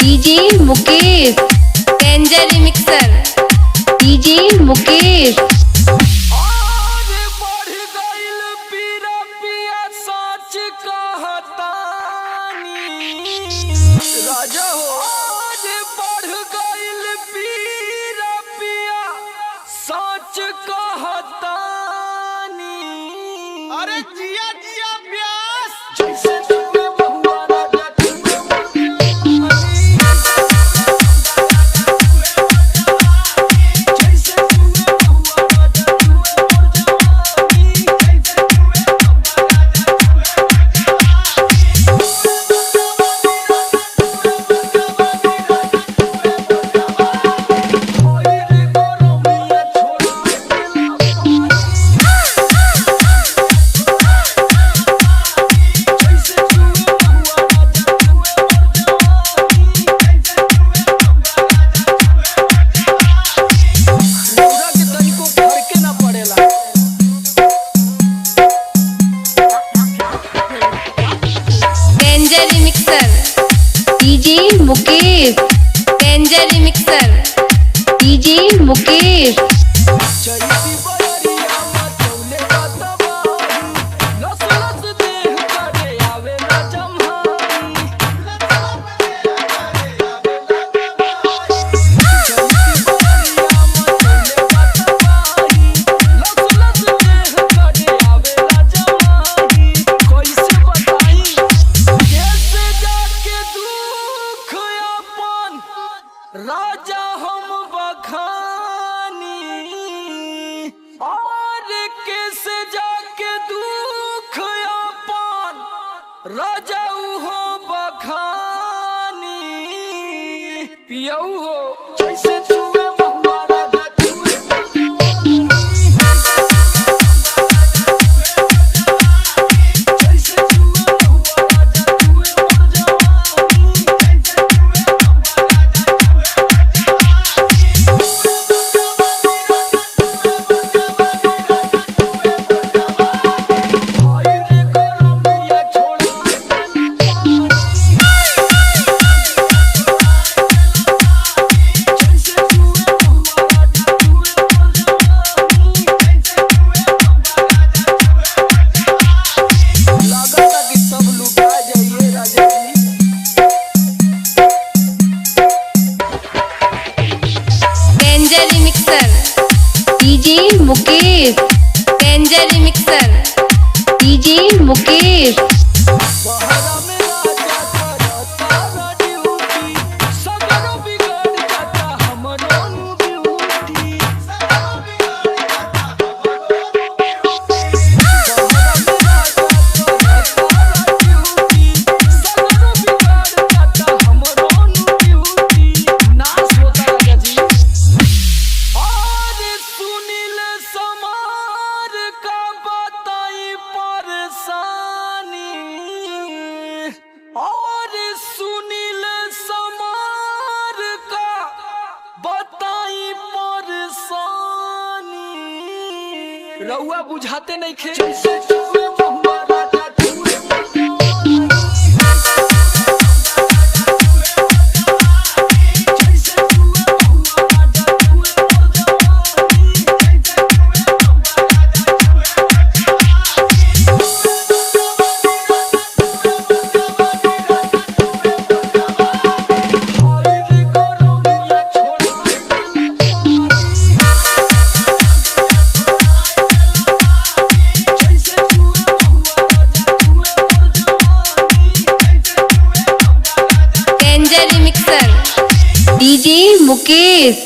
DJ Mukesh danger remixer DJ Mukesh. राजा हो आज बढ़ गइल पीरा पिया सच कहतानी। अरे जिया जिया प्यास जैसे तुम्हें बहुआ राजा तुम्हें जैसे तुम्हें बहुआ राजा तुम्हें मोर जवानी जैसे तुम्हें बहुआ danger remixer DJ Mukesh danger remixer DJ Mukesh. चैती बयरिया मचौले बतबाही लस लस देह करे आवे ना जम्हाई। चैती बयरिया मचौले बतबाही लस लस देह करे आवे ना जम्हाई। कैसे बताई कैसे जाके दुख अपन राजा हम बखानी। और कैसे जाके दुख अपन राजा हो बखानी। पियऊ हो जैसे तुम्हें बहुआ राजा तुम्हें जैसे तुम्हें बहुआ राजा तुम्हें मोर जवानी जैसे तुम्हें बहुआ danger remixer DJ Mukesh danger remixer DJ Mukesh. बहरा में राजा करता ड्यूटी सगरो बिगड़ जाता हमरो ड्यूटी। बहरा में राजा करता ड्यूटी सगरो बिगड़ जाता हमरो ड्यूटी। नाश होता राजा जी। और सुनील समार का बताई परेशानी। और सुनील समार का बताई परेशानी। रउआ बुझाते नहीं खे जैसे तुम्हें बहुआ राजा तुम्हें जैसे तुम्हें बहुआ राजा तुम्हें मोर जवानी जैसे तुम्हें बहुआ डेंजर रिमिक्सर डीजे मुकेश।